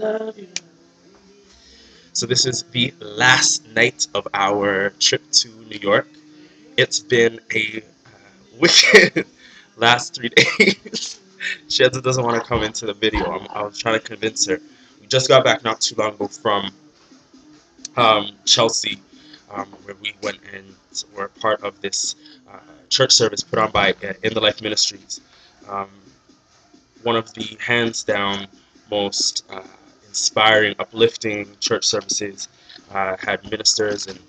love you. So this is the last night of our trip to New York. It's been a wicked last 3 days. Shedza doesn't want to come into the video. I was trying to convince her. We just got back not too long ago from Chelsea, where we went and were part of this church service put on by In the Life Ministries. Um, One of the hands down most inspiring, uplifting church services. Had ministers and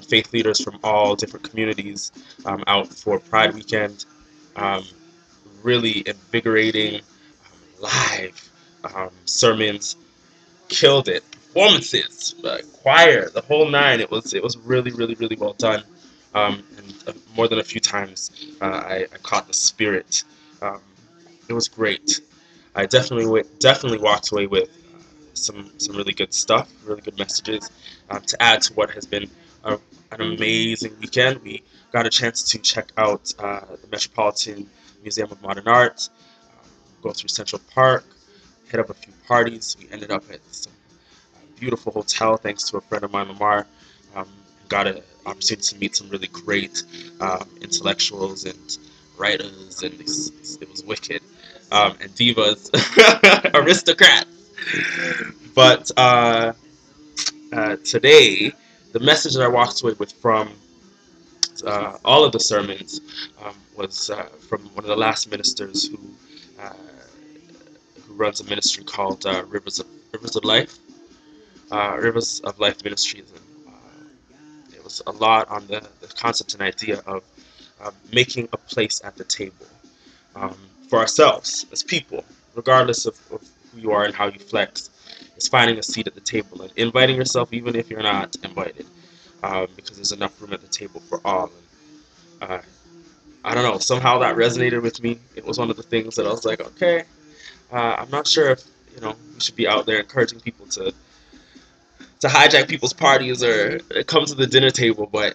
faith leaders from all different communities out for Pride Weekend. Um, really invigorating, live sermons, killed it. Performances, choir, the whole nine. It was really really well done. And more than a few times, I caught the spirit. Um, it was great. I definitely walked away with some really good stuff, really good messages to add to what has been an amazing weekend. We got a chance to check out the Metropolitan Museum of Modern Art, go through Central Park, hit up a few parties. We ended up at some beautiful hotel thanks to a friend of mine, Lamar. Um, got an opportunity to meet some really great intellectuals and writers, and it was wicked. And divas, aristocrats. But today, the message that I walked away with from all of the sermons was from one of the last ministers uh, who runs a ministry called Rivers of Life, Rivers of Life Ministries, and it was a lot on the concept and idea of making a place at the table um, for ourselves as people, regardless of who you are and how you flex. Is finding a seat at the table and inviting yourself, even if you're not invited, because there's enough room at the table for all. And I don't know, somehow that resonated with me. It was one of the things that I was like, okay, I'm not sure if we should be out there encouraging people to hijack people's parties or come to the dinner table, but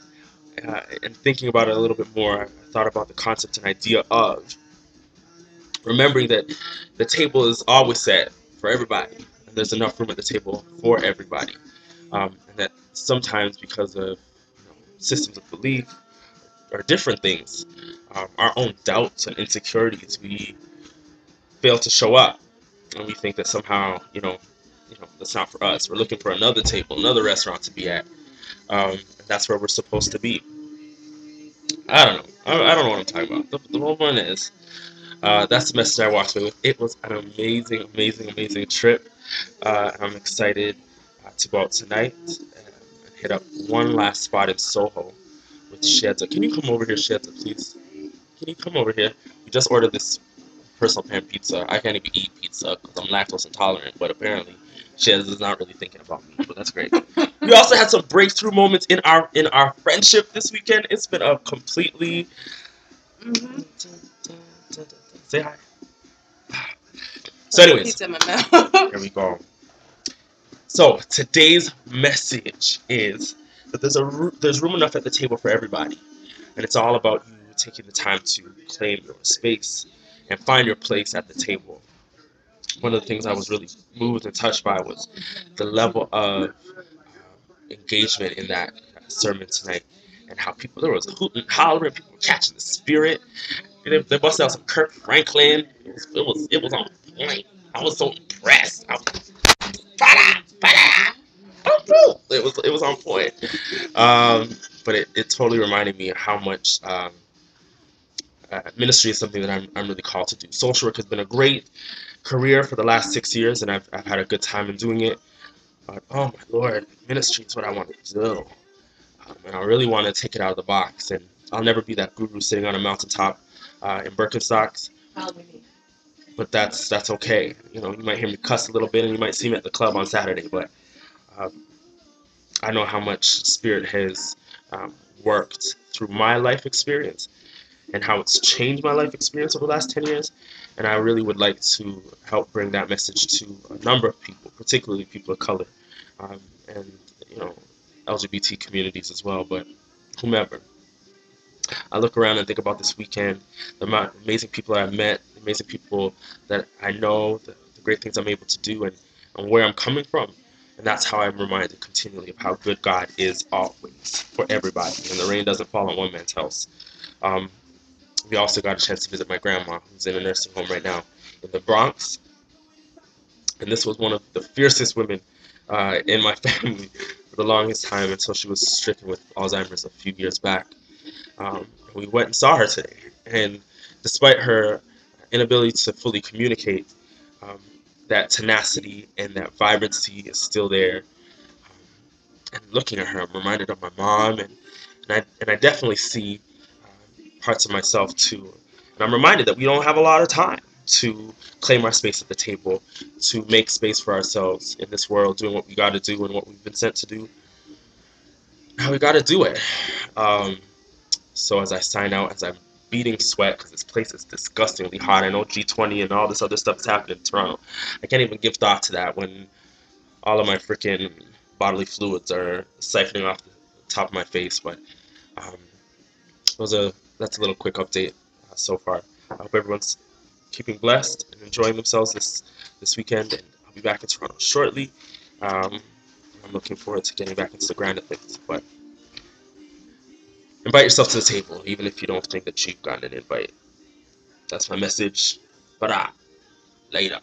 and thinking about it a little bit more, I thought about the concept and idea of remembering that the table is always set for everybody, and there's enough room at the table for everybody, and that sometimes because of systems of belief or different things, our own doubts and insecurities, we fail to show up, and we think that somehow that's not for us. We're looking for another table, another restaurant to be at, and that's where we're supposed to be. I don't know. I don't know what I'm talking about. The whole one is that's the message I walked away with. It was an amazing trip. I'm excited to go out tonight and hit up one last spot in Soho with Shedza. Can you come over here, Shedza, please? Can you come over here? We just ordered this personal pan pizza. I can't even eat pizza because I'm lactose intolerant, but apparently Shedza is not really thinking about me, but that's great. We also had some breakthrough moments in our friendship this weekend. It's been a completely say hi. So, anyways, Pizza in my mouth. here we go. So today's message is that there's room enough at the table for everybody, and it's all about you taking the time to claim your space and find your place at the table. One of the things I was really moved and touched by was the level of engagement in that sermon tonight, and how there was hooting, hollering, people were catching the spirit. They busted out some Kirk Franklin. It was on point. I was so impressed. I was, it was on point. But it totally reminded me of how much ministry is something that I'm really called to do. Social work has been a great career for the last 6 years, and I've had a good time in doing it. But oh my Lord, ministry is what I want to do, and I really want to take it out of the box. And I'll never be that guru sitting on a mountaintop in Birkenstocks. But that's okay. You might hear me cuss a little bit, and you might see me at the club on Saturday. But um, I know how much Spirit has um, worked through my life experience and how it's changed my life experience over the last 10 years. And I really would like to help bring that message to a number of people, particularly people of color, and LGBT communities as well, but whomever. I look around and think about this weekend, the amount of amazing people I've met, the amazing people that I know, the great things I'm able to do, and and where I'm coming from. And that's how I'm reminded continually of how good God is always for everybody. And the rain doesn't fall on one man's house. Um, we also got a chance to visit my grandma, who's in a nursing home right now in the Bronx. And this was one of the fiercest women in my family for the longest time until she was stricken with Alzheimer's a few years back. We went and saw her today, and despite her inability to fully communicate, um, that tenacity and that vibrancy is still there. And looking at her, I'm reminded of my mom, and I definitely see parts of myself too. And I'm reminded that we don't have a lot of time to claim our space at the table, to make space for ourselves in this world, doing what we got to do and what we've been sent to do. How we got to do it. Um, So as I sign out, as I'm beating sweat, because this place is disgustingly hot. I know G20 and all this other stuff is happening in Toronto. I can't even give thought to that when all of my freaking bodily fluids are siphoning off the top of my face. But um, that's a little quick update so far. I hope everyone's keeping blessed and enjoying themselves this weekend. And I'll be back in Toronto shortly. Um, I'm looking forward to getting back into the grind of things. But invite yourself to the table, even if you don't think that you've gotten an invite. That's my message. But later.